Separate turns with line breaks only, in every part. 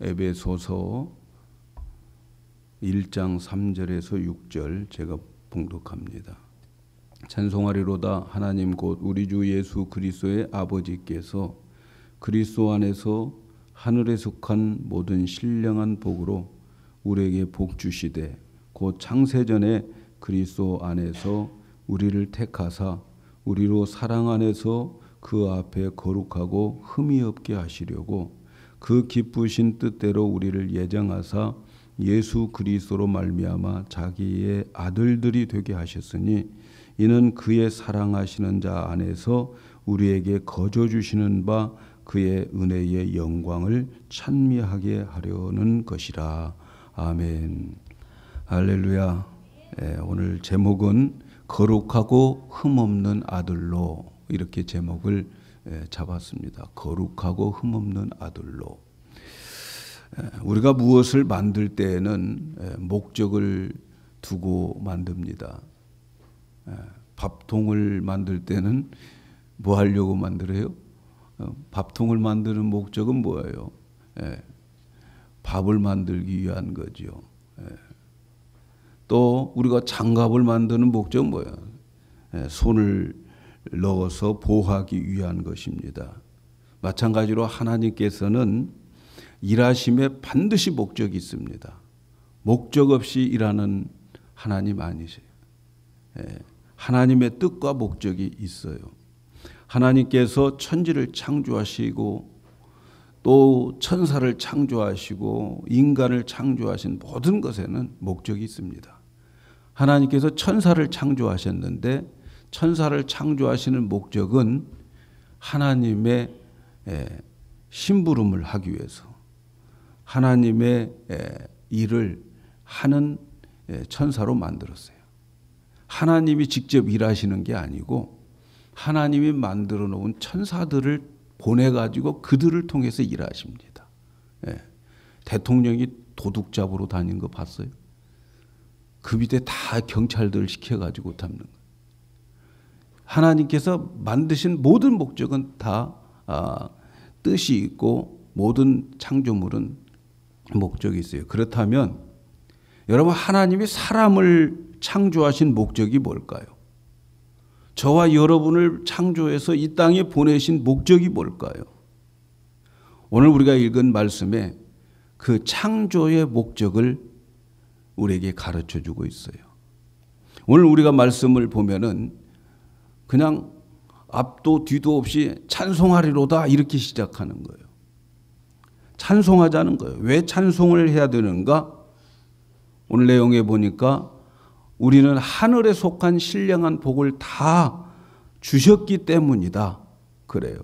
에베소서 1장 3절에서 6절 제가 봉독합니다. 찬송하리로다. 하나님 곧 우리 주 예수 그리스도의 아버지께서 그리스도 안에서 하늘에 속한 모든 신령한 복으로 우리에게 복 주시되 곧 창세전에 그리스도 안에서 우리를 택하사 우리로 사랑 안에서 그 앞에 거룩하고 흠이 없게 하시려고 그 기쁘신 뜻대로 우리를 예정하사 예수 그리스도로 말미암아 자기의 아들들이 되게 하셨으니 이는 그의 사랑하시는 자 안에서 우리에게 거저 주시는 바 그의 은혜의 영광을 찬미하게 하려는 것이라. 아멘. 할렐루야. 오늘 제목은 거룩하고 흠없는 아들로 이렇게 제목을 잡았습니다. 거룩하고 흠없는 아들로. 우리가 무엇을 만들 때에는 목적을 두고 만듭니다. 밥통을 만들 때는 뭐 하려고 만들어요? 밥통을 만드는 목적은 뭐예요? 밥을 만들기 위한 거죠. 또 우리가 장갑을 만드는 목적은 뭐예요? 손을 넣어서 보호하기 위한 것입니다. 마찬가지로 하나님께서는 일하심에 반드시 목적이 있습니다. 목적 없이 일하는 하나님 아니세요. 하나님의 뜻과 목적이 있어요. 하나님께서 천지를 창조하시고 또 천사를 창조하시고 인간을 창조하신 모든 것에는 목적이 있습니다. 하나님께서 천사를 창조하셨는데 천사를 창조하시는 목적은 하나님의 심부름을 하기 위해서 하나님의 일을 하는 천사로 만들었어요. 하나님이 직접 일하시는 게 아니고 하나님이 만들어 놓은 천사들을 보내가지고 그들을 통해서 일하십니다. 대통령이 도둑 잡으러 다니는 거 봤어요? 그 밑에 다 경찰들 시켜가지고 잡는 거예요. 하나님께서 만드신 모든 목적은 다 뜻이 있고 모든 창조물은 목적이 있어요. 그렇다면 여러분 하나님이 사람을 창조하신 목적이 뭘까요? 저와 여러분을 창조해서 이 땅에 보내신 목적이 뭘까요? 오늘 우리가 읽은 말씀에 그 창조의 목적을 우리에게 가르쳐 주고 있어요. 오늘 우리가 말씀을 보면은 그냥 앞도 뒤도 없이 찬송하리로다 이렇게 시작하는 거예요. 찬송하자는 거예요. 왜 찬송을 해야 되는가? 오늘 내용에 보니까 우리는 하늘에 속한 신령한 복을 다 주셨기 때문이다. 그래요.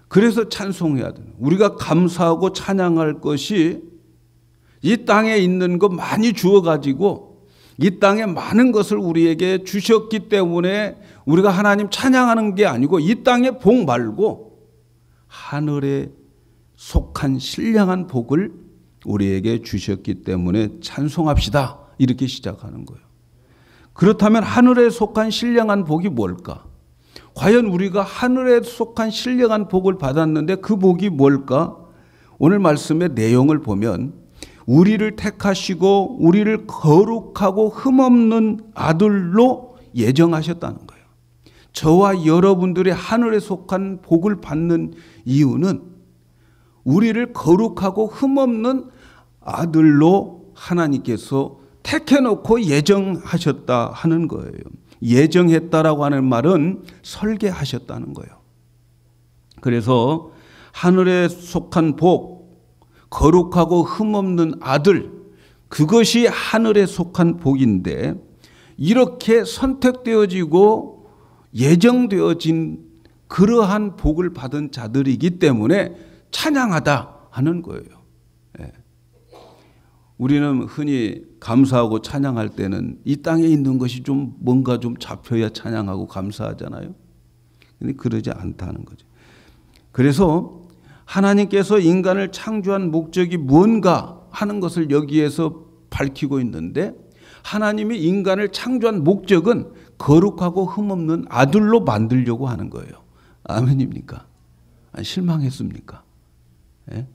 그래서 찬송해야 돼요. 우리가 감사하고 찬양할 것이 이 땅에 있는 것 많이 주어가지고 이 땅에 많은 것을 우리에게 주셨기 때문에 우리가 하나님 찬양하는 게 아니고 이 땅의 복 말고 하늘에 속한 신령한 복을 우리에게 주셨기 때문에 찬송합시다. 이렇게 시작하는 거예요. 그렇다면 하늘에 속한 신령한 복이 뭘까? 과연 우리가 하늘에 속한 신령한 복을 받았는데 그 복이 뭘까? 오늘 말씀의 내용을 보면 우리를 택하시고 우리를 거룩하고 흠없는 아들로 예정하셨다는 거예요. 저와 여러분들이 하늘에 속한 복을 받는 이유는 우리를 거룩하고 흠없는 아들로 하나님께서 택해놓고 예정하셨다 하는 거예요. 예정했다라고 하는 말은 설계하셨다는 거예요. 그래서 하늘에 속한 복, 거룩하고 흠없는 아들, 그것이 하늘에 속한 복인데 이렇게 선택되어지고 예정되어진 그러한 복을 받은 자들이기 때문에 찬양하다 하는 거예요. 우리는 흔히 감사하고 찬양할 때는 이 땅에 있는 것이 좀 뭔가 좀 잡혀야 찬양하고 감사하잖아요. 근데 그러지 않다는 거죠. 그래서 하나님께서 인간을 창조한 목적이 뭔가 하는 것을 여기에서 밝히고 있는데 하나님이 인간을 창조한 목적은 거룩하고 흠없는 아들로 만들려고 하는 거예요. 아멘입니까? 실망했습니까? 예?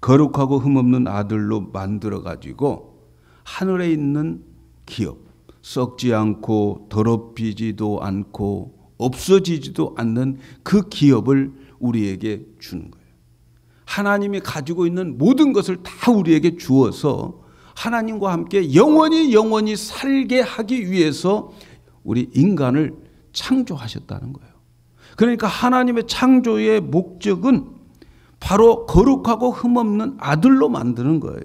거룩하고 흠없는 아들로 만들어 가지고 하늘에 있는 기업, 썩지 않고 더럽히지도 않고 없어지지도 않는 그 기업을 우리에게 주는 거예요. 하나님이 가지고 있는 모든 것을 다 우리에게 주어서 하나님과 함께 영원히 살게 하기 위해서 우리 인간을 창조하셨다는 거예요. 그러니까 하나님의 창조의 목적은 바로 거룩하고 흠없는 아들로 만드는 거예요.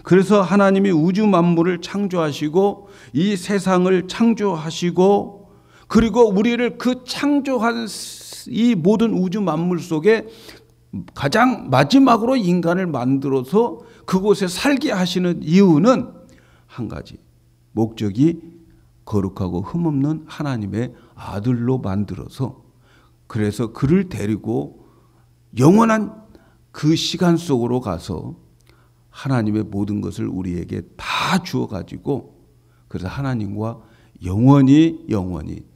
그래서 하나님이 우주 만물을 창조하시고 이 세상을 창조하시고 그리고 우리를 그 창조한 이 모든 우주 만물 속에 가장 마지막으로 인간을 만들어서 그곳에 살게 하시는 이유는 한 가지, 목적이 거룩하고 흠없는 하나님의 아들로 만들어서 그래서 그를 데리고 영원한 그 시간 속으로 가서 하나님의 모든 것을 우리에게 다 주어 가지고 그래서 하나님과 영원히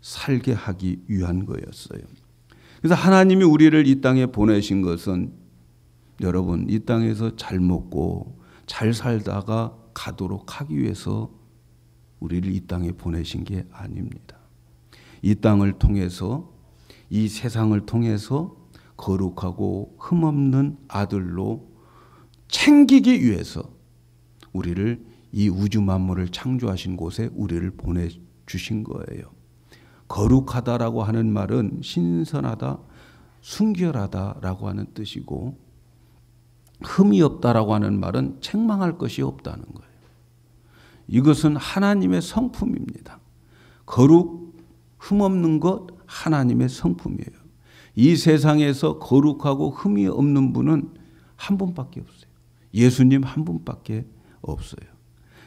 살게 하기 위한 거였어요. 그래서 하나님이 우리를 이 땅에 보내신 것은 여러분 이 땅에서 잘 먹고 잘 살다가 가도록 하기 위해서 우리를 이 땅에 보내신 게 아닙니다. 이 땅을 통해서 이 세상을 통해서 거룩하고 흠없는 아들로 챙기기 위해서 우리를 이 우주 만물을 창조하신 곳에 우리를 보내주신 거예요. 거룩하다라고 하는 말은 신선하다, 순결하다라고 하는 뜻이고 흠이 없다라고 하는 말은 책망할 것이 없다는 거예요. 이것은 하나님의 성품입니다. 거룩, 흠없는 것 하나님의 성품이에요. 이 세상에서 거룩하고 흠이 없는 분은 한 분밖에 없어요. 예수님 한 분밖에 없어요.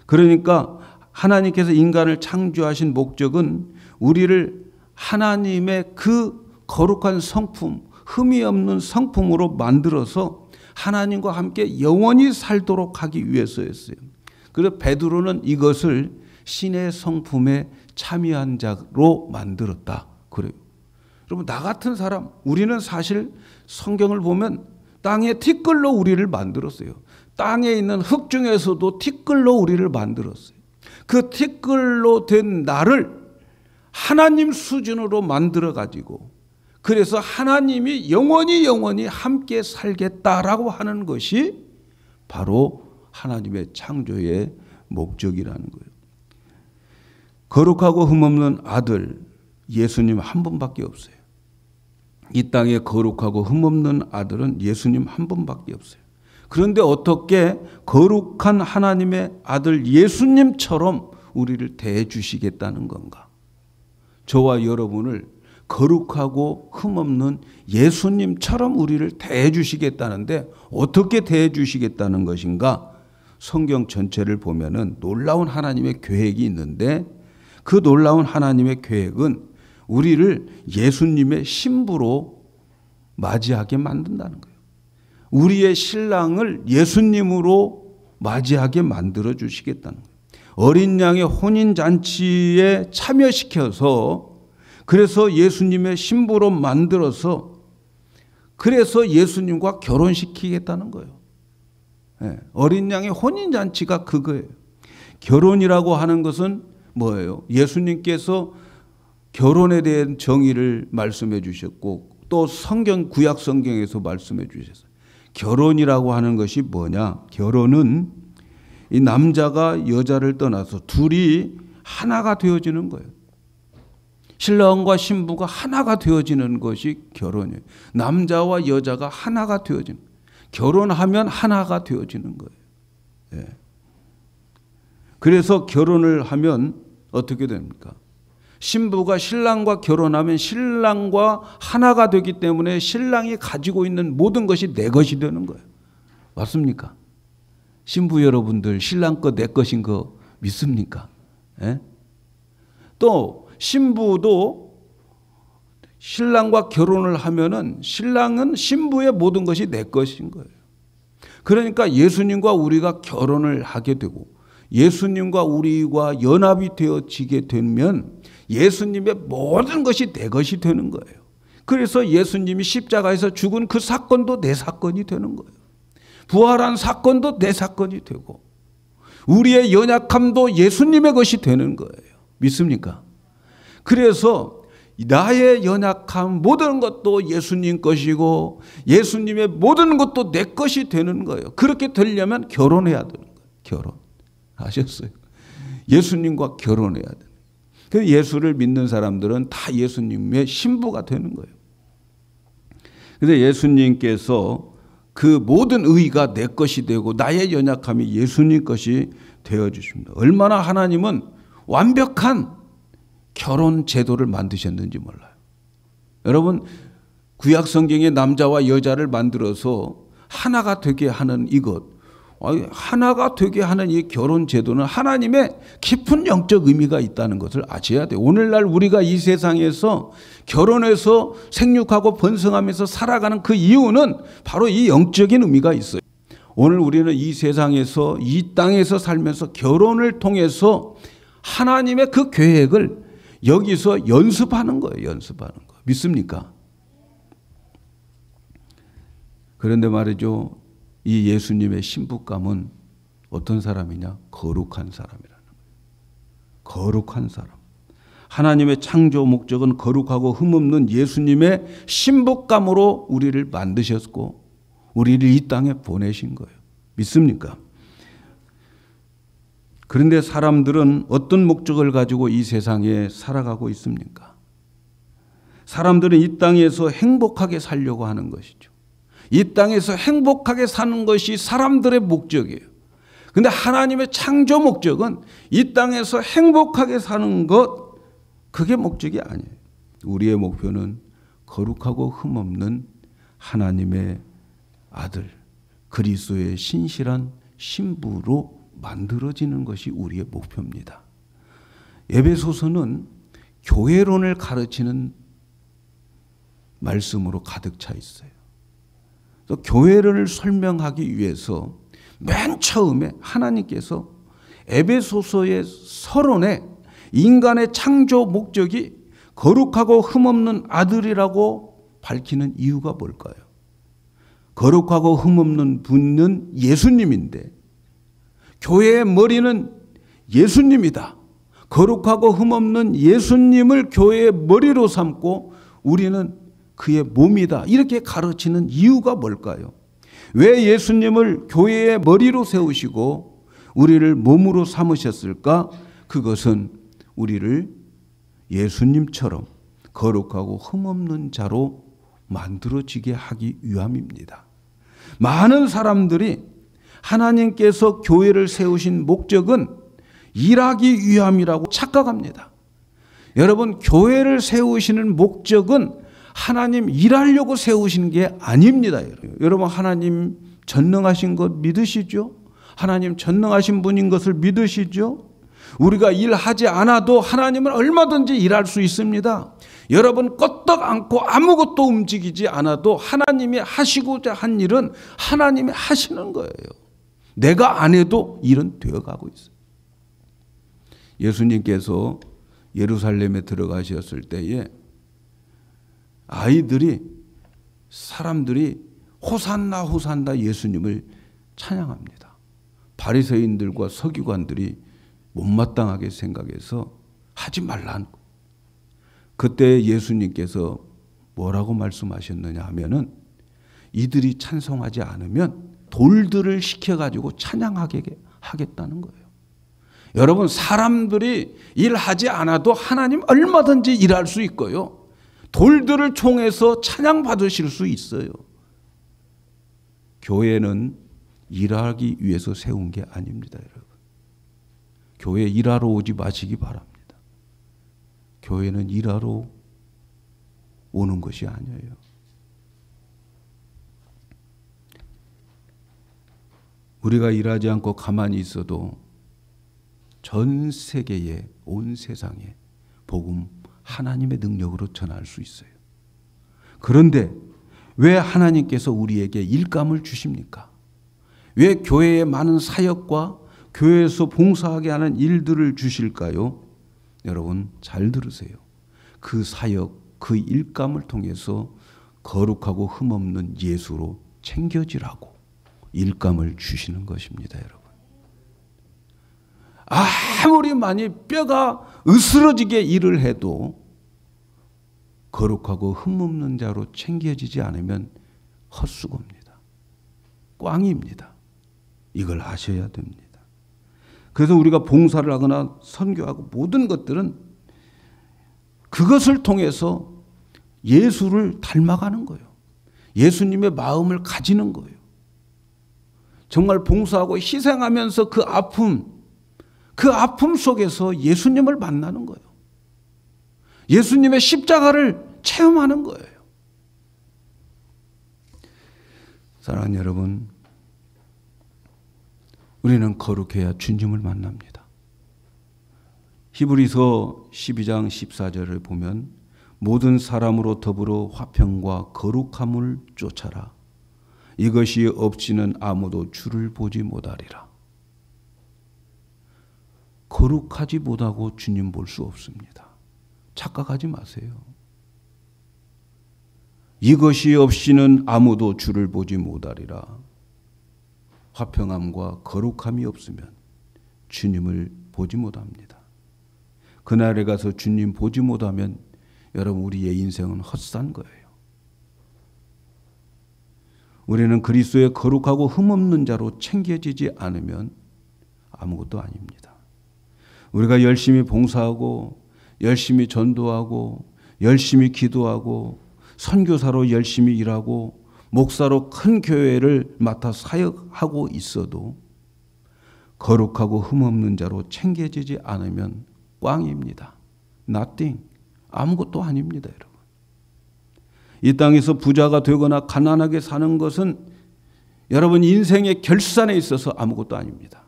그러니까 하나님께서 인간을 창조하신 목적은 우리를 하나님의 그 거룩한 성품, 흠이 없는 성품으로 만들어서 하나님과 함께 영원히 살도록 하기 위해서였어요. 그래서 베드로는 이것을 신의 성품에 참여한 자로 만들었다 그래요. 여러분 나 같은 사람, 우리는 사실 성경을 보면 땅의 티끌로 우리를 만들었어요. 땅에 있는 흙 중에서도 티끌로 우리를 만들었어요. 그 티끌로 된 나를 하나님 수준으로 만들어 가지고 그래서 하나님이 영원히 함께 살겠다라고 하는 것이 바로 하나님의 창조의 목적이라는 거예요. 거룩하고 흠없는 아들 예수님 한 분밖에 없어요. 이 땅에 거룩하고 흠없는 아들은 예수님 한 분밖에 없어요. 그런데 어떻게 거룩한 하나님의 아들 예수님처럼 우리를 대해 주시겠다는 건가? 저와 여러분을 거룩하고 흠없는 예수님처럼 우리를 대해 주시겠다는데 어떻게 대해 주시겠다는 것인가? 성경 전체를 보면은 놀라운 하나님의 계획이 있는데 그 놀라운 하나님의 계획은 우리를 예수님의 신부로 맞이하게 만든다는 거예요. 우리의 신랑을 예수님으로 맞이하게 만들어 주시겠다는 거예요. 어린 양의 혼인잔치에 참여시켜서 그래서 예수님의 신부로 만들어서 그래서 예수님과 결혼시키겠다는 거예요. 어린 양의 혼인잔치가 그거예요. 결혼이라고 하는 것은 뭐예요? 예수님께서 결혼에 대한 정의를 말씀해 주셨고 또 성경 구약 성경에서 말씀해 주셨어요. 결혼이라고 하는 것이 뭐냐? 결혼은 이 남자가 여자를 떠나서 둘이 하나가 되어지는 거예요. 신랑과 신부가 하나가 되어지는 것이 결혼이에요. 남자와 여자가 하나가 되어지는 거예요. 결혼하면 하나가 되어지는 거예요. 예. 그래서 결혼을 하면 어떻게 됩니까? 신부가 신랑과 결혼하면 신랑과 하나가 되기 때문에 신랑이 가지고 있는 모든 것이 내 것이 되는 거예요. 맞습니까? 신부 여러분들 신랑 거 내 것인 거 믿습니까? 예? 또 신부도 신랑과 결혼을 하면은 신랑은 신부의 모든 것이 내 것인 거예요. 그러니까 예수님과 우리가 결혼을 하게 되고 예수님과 우리가 연합이 되어지게 되면 예수님의 모든 것이 내 것이 되는 거예요. 그래서 예수님이 십자가에서 죽은 그 사건도 내 사건이 되는 거예요. 부활한 사건도 내 사건이 되고 우리의 연약함도 예수님의 것이 되는 거예요. 믿습니까? 그래서 나의 연약함 모든 것도 예수님 것이고 예수님의 모든 것도 내 것이 되는 거예요. 그렇게 되려면 결혼해야 되는 거예요. 결혼하셨어요. 예수님과 결혼해야 돼요. 그래서 예수를 믿는 사람들은 다 예수님의 신부가 되는 거예요. 그래서 예수님께서 그 모든 의가 내 것이 되고 나의 연약함이 예수님 것이 되어주십니다. 얼마나 하나님은 완벽한 결혼 제도를 만드셨는지 몰라요. 여러분, 구약 성경에 남자와 여자를 만들어서 하나가 되게 하는 이것, 하나가 되게 하는 이 결혼 제도는 하나님의 깊은 영적 의미가 있다는 것을 아셔야 돼요. 오늘날 우리가 이 세상에서 결혼해서 생육하고 번성하면서 살아가는 그 이유는 바로 이 영적인 의미가 있어요. 오늘 우리는 이 세상에서 이 땅에서 살면서 결혼을 통해서 하나님의 그 계획을 여기서 연습하는 거예요. 연습하는 거. 믿습니까? 그런데 말이죠. 이 예수님의 신부감은 어떤 사람이냐? 거룩한 사람이라는 거예요. 거룩한 사람. 하나님의 창조 목적은 거룩하고 흠없는 예수님의 신부감으로 우리를 만드셨고 우리를 이 땅에 보내신 거예요. 믿습니까? 그런데 사람들은 어떤 목적을 가지고 이 세상에 살아가고 있습니까? 사람들은 이 땅에서 행복하게 살려고 하는 것이죠. 이 땅에서 행복하게 사는 것이 사람들의 목적이에요. 그런데 하나님의 창조 목적은 이 땅에서 행복하게 사는 것, 그게 목적이 아니에요. 우리의 목표는 거룩하고 흠없는 하나님의 아들, 그리스도의 신실한 신부로 만들어지는 것이 우리의 목표입니다. 에베소서는 교회론을 가르치는 말씀으로 가득 차 있어요. 교회를 설명하기 위해서 맨 처음에 하나님께서 에베소서의 서론에 인간의 창조 목적이 거룩하고 흠없는 아들이라고 밝히는 이유가 뭘까요? 거룩하고 흠없는 분은 예수님인데 교회의 머리는 예수님이다. 거룩하고 흠없는 예수님을 교회의 머리로 삼고 우리는 그의 몸이다. 이렇게 가르치는 이유가 뭘까요? 왜 예수님을 교회의 머리로 세우시고 우리를 몸으로 삼으셨을까? 그것은 우리를 예수님처럼 거룩하고 흠없는 자로 만들어지게 하기 위함입니다. 많은 사람들이 하나님께서 교회를 세우신 목적은 일하기 위함이라고 착각합니다. 여러분, 교회를 세우시는 목적은 하나님 일하려고 세우신 게 아닙니다. 여러분, 하나님 전능하신 것 믿으시죠? 하나님 전능하신 분인 것을 믿으시죠? 우리가 일하지 않아도 하나님은 얼마든지 일할 수 있습니다. 여러분, 껐떡 않고 아무것도 움직이지 않아도 하나님이 하시고자 한 일은 하나님이 하시는 거예요. 내가 안 해도 일은 되어가고 있어요. 예수님께서 예루살렘에 들어가셨을 때에 사람들이 호산나 호산나 예수님을 찬양합니다. 바리새인들과 서기관들이 못마땅하게 생각해서 하지 말라는 거. 그때 예수님께서 뭐라고 말씀하셨느냐 하면은 이들이 찬송하지 않으면 돌들을 시켜가지고 찬양하게 하겠다는 거예요. 여러분, 사람들이 일하지 않아도 하나님 얼마든지 일할 수 있고요. 돌들을 총해서 찬양받으실 수 있어요. 교회는 일하기 위해서 세운 게 아닙니다, 여러분. 교회 일하러 오지 마시기 바랍니다. 교회는 일하러 오는 것이 아니에요. 우리가 일하지 않고 가만히 있어도 전 세계에, 온 세상에 복음 하나님의 능력으로 전할 수 있어요. 그런데 왜 하나님께서 우리에게 일감을 주십니까? 왜 교회에 많은 사역과 교회에서 봉사하게 하는 일들을 주실까요? 여러분, 잘 들으세요. 그 사역, 그 일감을 통해서 거룩하고 흠없는 예수로 챙겨지라고 일감을 주시는 것입니다, 여러분. 아무리 많이 뼈가 으스러지게 일을 해도 거룩하고 흠없는 자로 챙겨지지 않으면 헛수고입니다. 꽝입니다. 이걸 아셔야 됩니다. 그래서 우리가 봉사를 하거나 선교하고 모든 것들은 그것을 통해서 예수를 닮아가는 거예요. 예수님의 마음을 가지는 거예요. 정말 봉사하고 희생하면서 그 아픔 속에서 예수님을 만나는 거예요. 예수님의 십자가를 체험하는 거예요. 사랑하는 여러분, 우리는 거룩해야 주님을 만납니다. 히브리서 12장 14절을 보면 모든 사람으로 더불어 화평과 거룩함을 쫓아라. 이것이 없이는 아무도 주를 보지 못하리라. 거룩하지 못하고 주님 볼 수 없습니다. 착각하지 마세요. 이것이 없이는 아무도 주를 보지 못하리라. 화평함과 거룩함이 없으면 주님을 보지 못합니다. 그날에 가서 주님 보지 못하면 여러분 우리의 인생은 헛산 거예요. 우리는 그리스도의 거룩하고 흠없는 자로 챙겨지지 않으면 아무것도 아닙니다. 우리가 열심히 봉사하고 열심히 전도하고 열심히 기도하고 선교사로 열심히 일하고 목사로 큰 교회를 맡아 사역하고 있어도 거룩하고 흠없는 자로 챙겨지지 않으면 꽝입니다. Nothing. 아무것도 아닙니다, 여러분. 이 땅에서 부자가 되거나 가난하게 사는 것은 여러분 인생의 결산에 있어서 아무것도 아닙니다.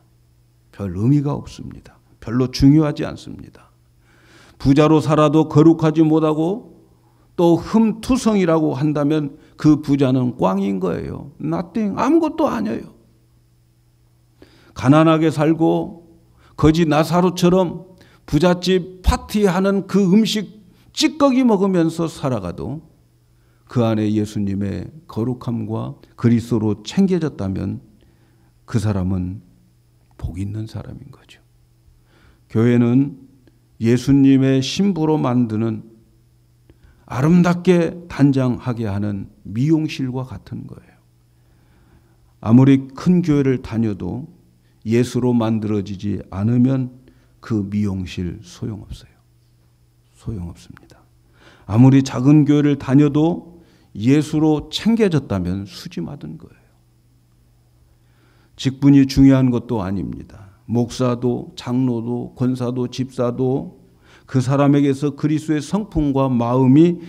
별 의미가 없습니다. 별로 중요하지 않습니다. 부자로 살아도 거룩하지 못하고 또 흠투성이라고 한다면 그 부자는 꽝인 거예요. Nothing. 아무것도 아니에요. 가난하게 살고 거지 나사로처럼 부잣집 파티하는 그 음식 찌꺼기 먹으면서 살아가도 그 안에 예수님의 거룩함과 그리스도로 챙겨졌다면 그 사람은 복 있는 사람인 거죠. 교회는 예수님의 신부로 만드는 아름답게 단장하게 하는 미용실과 같은 거예요. 아무리 큰 교회를 다녀도 예수로 만들어지지 않으면 그 미용실 소용없어요. 소용없습니다. 아무리 작은 교회를 다녀도 예수로 챙겨졌다면 수지 맞은 거예요. 직분이 중요한 것도 아닙니다. 목사도 장로도 권사도 집사도 그 사람에게서 그리스도의 성품과 마음이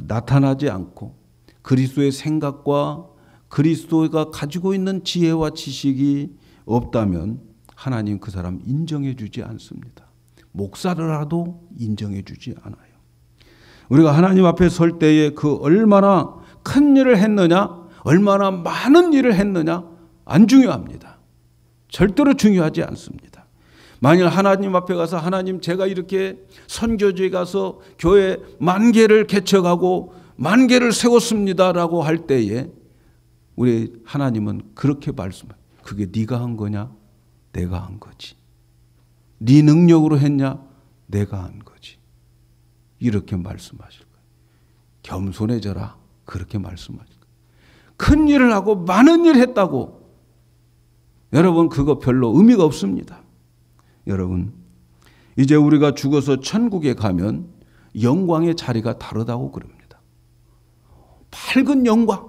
나타나지 않고 그리스도의 생각과 그리스도가 가지고 있는 지혜와 지식이 없다면 하나님 그 사람 인정해 주지 않습니다. 목사라도 인정해 주지 않아요. 우리가 하나님 앞에 설 때에 그 얼마나 큰 일을 했느냐, 얼마나 많은 일을 했느냐 안 중요합니다. 절대로 중요하지 않습니다. 만일 하나님 앞에 가서 하나님 제가 이렇게 선교지에 가서 교회 10,000개를 개척하고 10,000개를 세웠습니다라고 할 때에 우리 하나님은 그렇게 말씀해요. 그게 네가 한 거냐? 내가 한 거지. 네 능력으로 했냐? 내가 한 거지. 이렇게 말씀하실 거예요. 겸손해져라. 그렇게 말씀하실 거예요. 큰 일을 하고 많은 일을 했다고 여러분 그거 별로 의미가 없습니다. 여러분 이제 우리가 죽어서 천국에 가면 영광의 자리가 다르다고 그럽니다. 밝은 영광,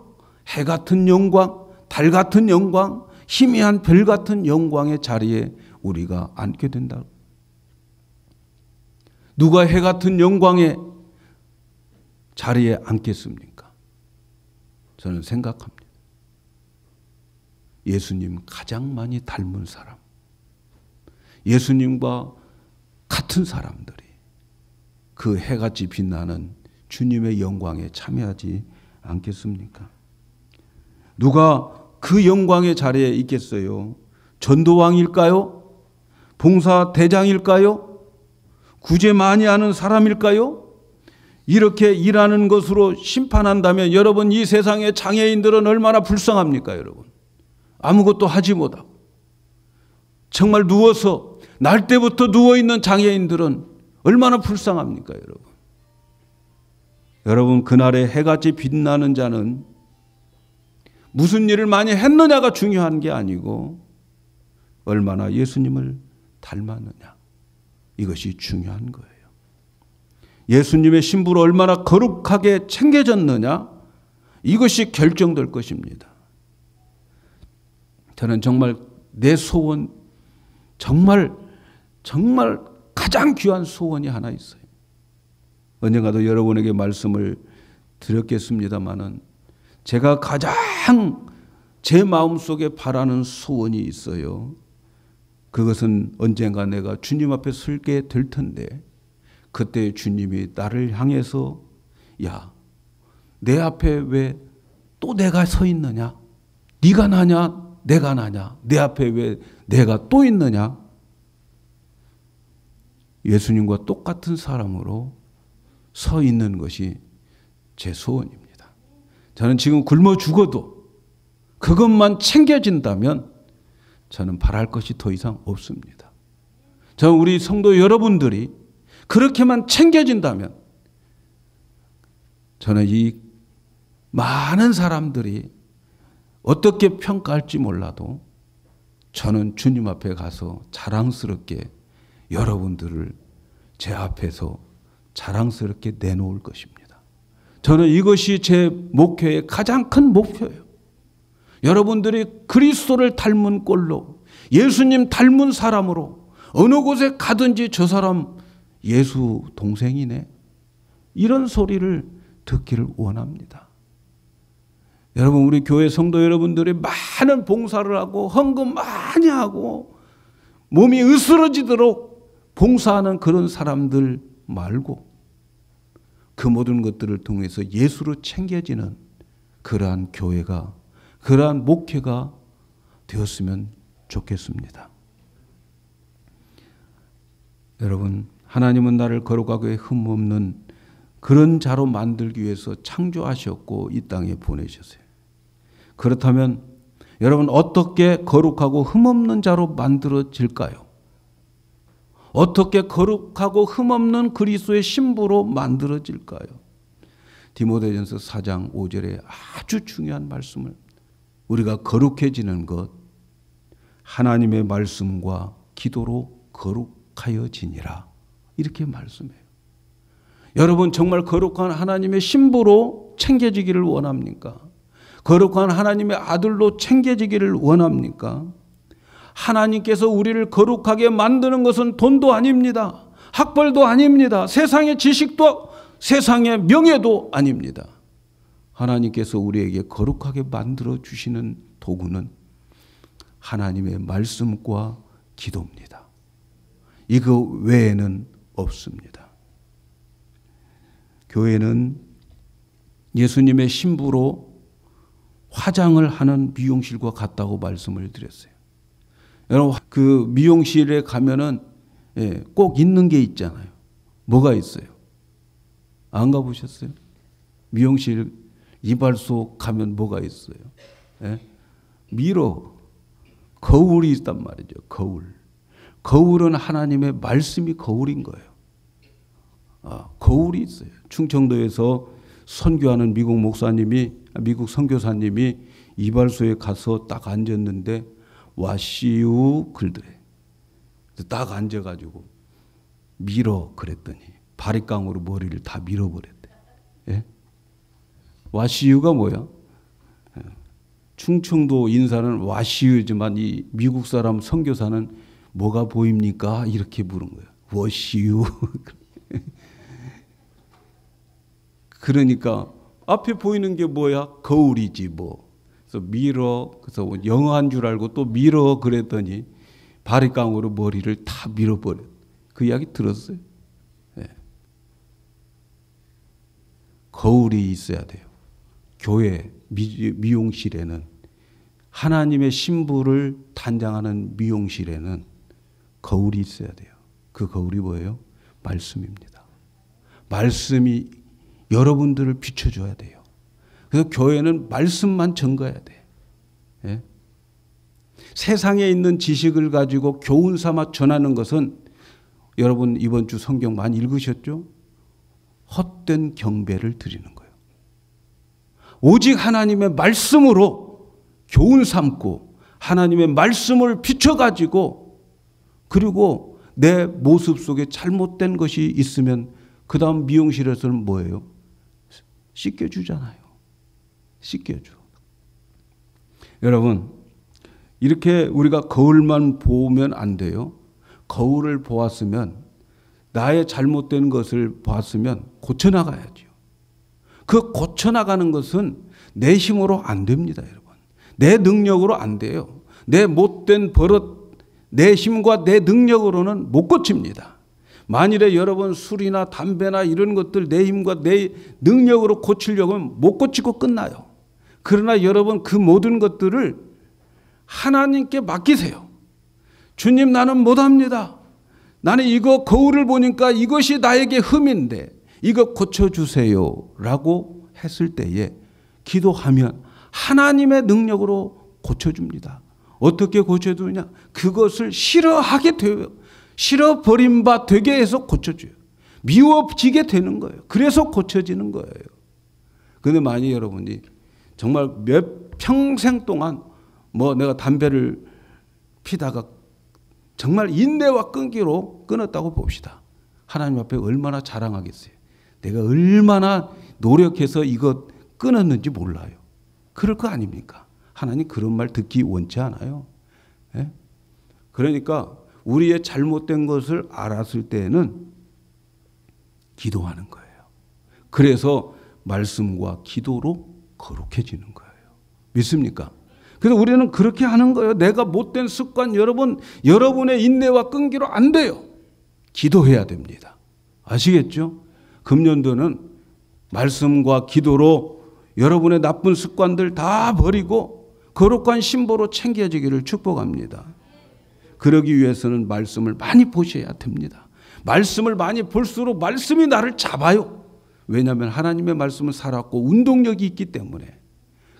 해 같은 영광, 달 같은 영광, 희미한 별 같은 영광의 자리에 우리가 앉게 된다. 누가 해 같은 영광의 자리에 앉겠습니까? 저는 생각합니다. 예수님 가장 많이 닮은 사람, 예수님과 같은 사람들이 그 해같이 빛나는 주님의 영광에 참여하지 않겠습니까? 누가 그 영광의 자리에 있겠어요? 전도왕일까요? 봉사대장일까요? 구제 많이 하는 사람일까요? 이렇게 일하는 것으로 심판한다면 여러분 이 세상의 장애인들은 얼마나 불쌍합니까 여러분? 아무것도 하지 못하고 정말 누워서 날 때부터 누워있는 장애인들은 얼마나 불쌍합니까, 여러분? 여러분, 그날의 해같이 빛나는 자는 무슨 일을 많이 했느냐가 중요한 게 아니고 얼마나 예수님을 닮았느냐, 이것이 중요한 거예요. 예수님의 신부로 얼마나 거룩하게 챙겨졌느냐, 이것이 결정될 것입니다. 저는 정말 내 소원, 정말 가장 귀한 소원이 하나 있어요. 언젠가도 여러분에게 말씀을 드렸겠습니다마는 제가 가장 제 마음속에 바라는 소원이 있어요. 그것은 언젠가 내가 주님 앞에 서게 될 텐데 그때 주님이 나를 향해서 야, 내 앞에 왜 또 내가 서 있느냐? 네가 나냐? 내가 나냐? 내 앞에 왜 내가 또 있느냐? 예수님과 똑같은 사람으로 서 있는 것이 제 소원입니다. 저는 지금 굶어 죽어도 그것만 챙겨진다면 저는 바랄 것이 더 이상 없습니다. 저는 우리 성도 여러분들이 그렇게만 챙겨진다면 저는 이 많은 사람들이 어떻게 평가할지 몰라도 저는 주님 앞에 가서 자랑스럽게 여러분들을 제 앞에서 자랑스럽게 내놓을 것입니다. 저는 이것이 제 목회의 가장 큰 목표예요. 여러분들이 그리스도를 닮은 꼴로, 예수님 닮은 사람으로 어느 곳에 가든지 저 사람 예수 동생이네, 이런 소리를 듣기를 원합니다. 여러분, 우리 교회 성도 여러분들이 많은 봉사를 하고 헌금 많이 하고 몸이 으스러지도록 봉사하는 그런 사람들 말고 그 모든 것들을 통해서 예수로 챙겨지는 그러한 교회가, 그러한 목회가 되었으면 좋겠습니다. 여러분, 하나님은 나를 거룩하게 흠없는 그런 자로 만들기 위해서 창조하셨고 이 땅에 보내셨어요. 그렇다면 여러분, 어떻게 거룩하고 흠없는 자로 만들어질까요? 어떻게 거룩하고 흠없는 그리스도의 신부로 만들어질까요? 디모데전서 4장 5절에 아주 중요한 말씀을, 우리가 거룩해지는 것, 하나님의 말씀과 기도로 거룩하여지니라, 이렇게 말씀해요. 여러분, 정말 거룩한 하나님의 신부로 챙겨지기를 원합니까? 거룩한 하나님의 아들로 챙겨지기를 원합니까? 하나님께서 우리를 거룩하게 만드는 것은 돈도 아닙니다. 학벌도 아닙니다. 세상의 지식도, 세상의 명예도 아닙니다. 하나님께서 우리에게 거룩하게 만들어 주시는 도구는 하나님의 말씀과 기도입니다. 이거 외에는 없습니다. 교회는 예수님의 신부로 화장을 하는 미용실과 같다고 말씀을 드렸어요. 여러분, 그 미용실에 가면은 꼭 있는 게 있잖아요. 뭐가 있어요? 안 가보셨어요? 미용실 이발소 가면 뭐가 있어요? 미러, 거울이 있단 말이죠. 거울. 거울은 하나님의 말씀이 거울인 거예요. 거울이 있어요. 충청도에서 선교하는 미국 선교사님이 이발소에 가서 딱 앉았는데 와시우 글더래. 딱 앉아가지고 밀어 그랬더니 바리깡으로 머리를 다 밀어버렸대. 예? 와시우가 뭐야? 충청도 인사는 와시우지만 이 미국 사람 선교사는 뭐가 보입니까? 이렇게 부른 거예요. 워시우. 그러니까 앞에 보이는 게 뭐야? 거울이지 뭐. 그래서 밀어, 그래서 영어한 줄 알고 또 밀어 그랬더니 바리깡으로 머리를 다 밀어버렸. 그 이야기 들었어요? 네. 거울이 있어야 돼요. 교회 미용실에는, 하나님의 신부를 단장하는 미용실에는 거울이 있어야 돼요. 그 거울이 뭐예요? 말씀입니다. 말씀이 여러분들을 비춰줘야 돼요. 그래서 교회는 말씀만 전가해야 돼. 예? 세상에 있는 지식을 가지고 교훈 삼아 전하는 것은 여러분 이번 주 성경 많이 읽으셨죠? 헛된 경배를 드리는 거예요. 오직 하나님의 말씀으로 교훈 삼고 하나님의 말씀을 비춰가지고 그리고 내 모습 속에 잘못된 것이 있으면 그 다음 미용실에서는 뭐예요? 씻겨주잖아요. 씻겨줘. 여러분 이렇게 우리가 거울만 보면 안 돼요. 거울을 보았으면 나의 잘못된 것을 보았으면 고쳐나가야죠. 그 고쳐나가는 것은 내 힘으로 안 됩니다. 여러분. 내 능력으로 안 돼요. 내 못된 버릇, 내 힘과 내 능력으로는 못 고칩니다. 만일에 여러분 술이나 담배나 이런 것들 내 힘과 내 능력으로 고치려고 하면 못 고치고 끝나요. 그러나 여러분 그 모든 것들을 하나님께 맡기세요. 주님 나는 못합니다. 나는 이거 거울을 보니까 이것이 나에게 흠인데 이거 고쳐주세요 라고 했을 때에 기도하면 하나님의 능력으로 고쳐줍니다. 어떻게 고쳐주냐? 그것을 싫어하게 돼요. 싫어버린 바 되게 해서 고쳐줘요. 미워지게 되는 거예요. 그래서 고쳐지는 거예요. 그런데 만약 여러분이 정말 몇 평생 동안 뭐 내가 담배를 피다가 정말 인내와 끈기로 끊었다고 봅시다. 하나님 앞에 얼마나 자랑하겠어요. 내가 얼마나 노력해서 이것 끊었는지 몰라요. 그럴 거 아닙니까? 하나님 그런 말 듣기 원치 않아요. 예? 그러니까 우리의 잘못된 것을 알았을 때는 기도하는 거예요. 그래서 말씀과 기도로 거룩해지는 거예요. 믿습니까? 그래서 우리는 그렇게 하는 거예요. 내가 못된 습관 여러분의 인내와 끈기로 안 돼요. 기도해야 됩니다. 아시겠죠? 금년도는 말씀과 기도로 여러분의 나쁜 습관들 다 버리고 거룩한 신보로 챙겨지기를 축복합니다. 그러기 위해서는 말씀을 많이 보셔야 됩니다. 말씀을 많이 볼수록 말씀이 나를 잡아요. 왜냐하면 하나님의 말씀은 살았고 운동력이 있기 때문에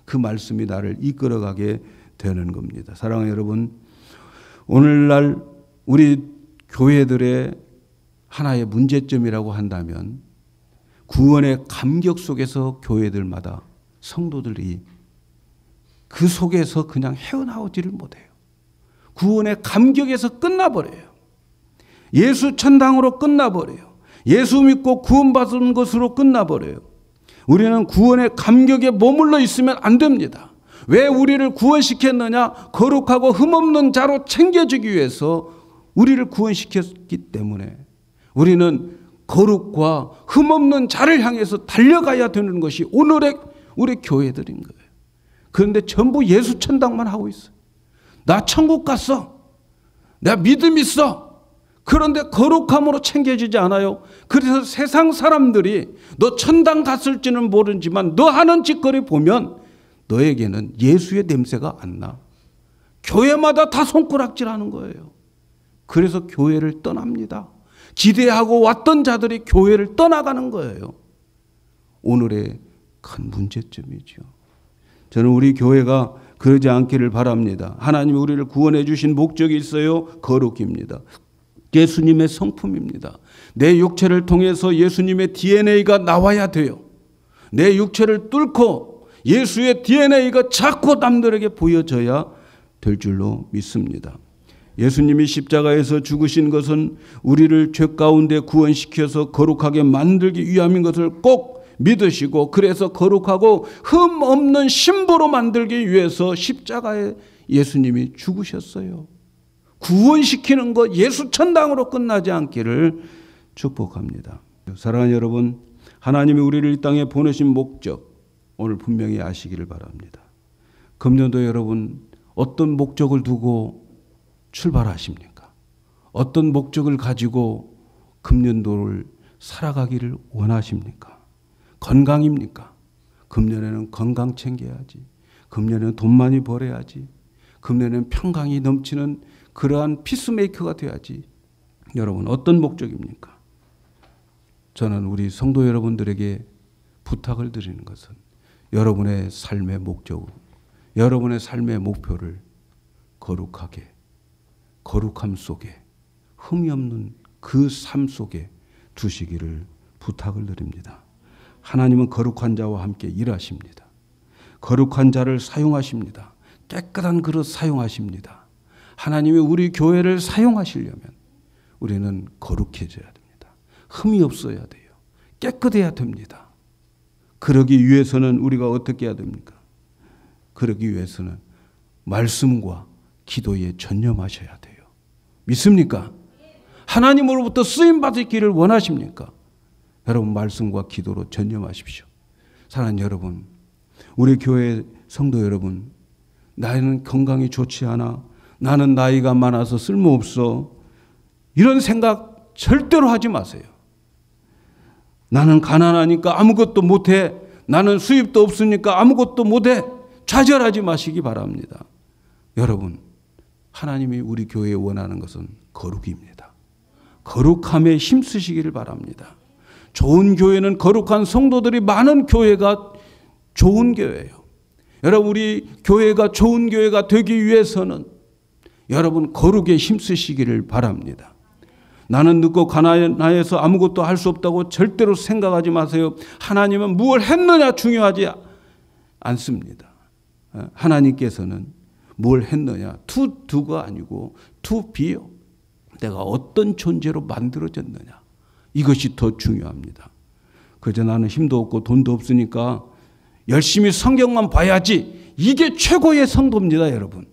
그 말씀이 나를 이끌어가게 되는 겁니다. 사랑하는 여러분, 오늘날 우리 교회들의 하나의 문제점이라고 한다면 구원의 감격 속에서 교회들마다 성도들이 그 속에서 그냥 헤어나오지를 못해요. 구원의 감격에서 끝나버려요. 예수 천당으로 끝나버려요. 예수 믿고 구원받은 것으로 끝나버려요. 우리는 구원의 감격에 머물러 있으면 안 됩니다. 왜 우리를 구원시켰느냐? 거룩하고 흠없는 자로 챙겨주기 위해서 우리를 구원시켰기 때문에 우리는 거룩과 흠없는 자를 향해서 달려가야 되는 것이 오늘의 우리 교회들인 거예요. 그런데 전부 예수 천당만 하고 있어요. 나 천국 갔어. 내가 믿음 있어. 그런데 거룩함으로 챙겨지지 않아요. 그래서 세상 사람들이 너 천당 갔을지는 모르지만 너 하는 짓거리 보면 너에게는 예수의 냄새가 안 나. 교회마다 다 손가락질하는 거예요. 그래서 교회를 떠납니다. 기대하고 왔던 자들이 교회를 떠나가는 거예요. 오늘의 큰 문제점이죠. 저는 우리 교회가 그러지 않기를 바랍니다. 하나님이 우리를 구원해 주신 목적이 있어요. 거룩입니다. 예수님의 성품입니다. 내 육체를 통해서 예수님의 DNA가 나와야 돼요. 내 육체를 뚫고 예수의 DNA가 자꾸 남들에게 보여져야 될 줄로 믿습니다. 예수님이 십자가에서 죽으신 것은 우리를 죄 가운데 구원시켜서 거룩하게 만들기 위함인 것을 꼭 믿으시고 그래서 거룩하고 흠 없는 신부로 만들기 위해서 십자가에 예수님이 죽으셨어요. 구원시키는 것 예수 천당으로 끝나지 않기를 축복합니다. 사랑하는 여러분, 하나님이 우리를 이 땅에 보내신 목적 오늘 분명히 아시기를 바랍니다. 금년도 여러분 어떤 목적을 두고 출발하십니까? 어떤 목적을 가지고 금년도를 살아가기를 원하십니까? 건강입니까? 금년에는 건강 챙겨야지. 금년에는 돈 많이 벌어야지. 금년에는 평강이 넘치는 그러한 피스메이커가 돼야지. 여러분 어떤 목적입니까? 저는 우리 성도 여러분들에게 부탁을 드리는 것은 여러분의 삶의 목적, 여러분의 삶의 목표를 거룩하게, 거룩함 속에, 흠이 없는 그 삶 속에 두시기를 부탁을 드립니다. 하나님은 거룩한 자와 함께 일하십니다. 거룩한 자를 사용하십니다. 깨끗한 그릇 사용하십니다. 하나님이 우리 교회를 사용하시려면 우리는 거룩해져야 됩니다. 흠이 없어야 돼요. 깨끗해야 됩니다. 그러기 위해서는 우리가 어떻게 해야 됩니까? 그러기 위해서는 말씀과 기도에 전념하셔야 돼요. 믿습니까? 하나님으로부터 쓰임받기를 원하십니까? 여러분 말씀과 기도로 전념하십시오. 사랑하는 여러분, 우리 교회 성도 여러분, 나는 건강이 좋지 않아, 나는 나이가 많아서 쓸모없어, 이런 생각 절대로 하지 마세요. 나는 가난하니까 아무것도 못해, 나는 수입도 없으니까 아무것도 못해, 좌절하지 마시기 바랍니다. 여러분, 하나님이 우리 교회에 원하는 것은 거룩입니다. 거룩함에 힘쓰시기를 바랍니다. 좋은 교회는 거룩한 성도들이 많은 교회가 좋은 교회예요. 여러분, 우리 교회가 좋은 교회가 되기 위해서는 여러분 거룩에 힘쓰시기를 바랍니다. 나는 늙고 가난해서 아무것도 할 수 없다고 절대로 생각하지 마세요. 하나님은 무엇을 했느냐 중요하지 않습니다. 하나님께서는 뭘 했느냐, to do가 아니고 to be요. 내가 어떤 존재로 만들어졌느냐, 이것이 더 중요합니다. 그저 나는 힘도 없고 돈도 없으니까 열심히 성경만 봐야지, 이게 최고의 성도입니다. 여러분,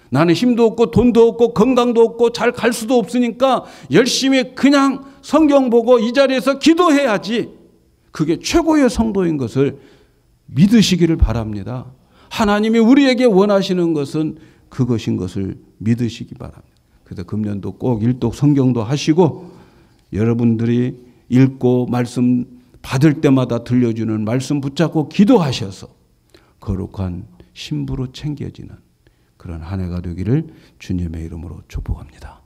나는 힘도 없고 돈도 없고 건강도 없고 잘 갈 수도 없으니까 열심히 그냥 성경 보고 이 자리에서 기도해야지, 그게 최고의 성도인 것을 믿으시기를 바랍니다. 하나님이 우리에게 원하시는 것은 그것인 것을 믿으시기 바랍니다. 그래서 금년도 꼭 일독 성경도 하시고, 여러분들이 읽고 말씀 받을 때마다 들려주는 말씀 붙잡고 기도하셔서 거룩한 신부로 챙겨지는 그런 한 해가 되기를 주님의 이름으로 축복합니다.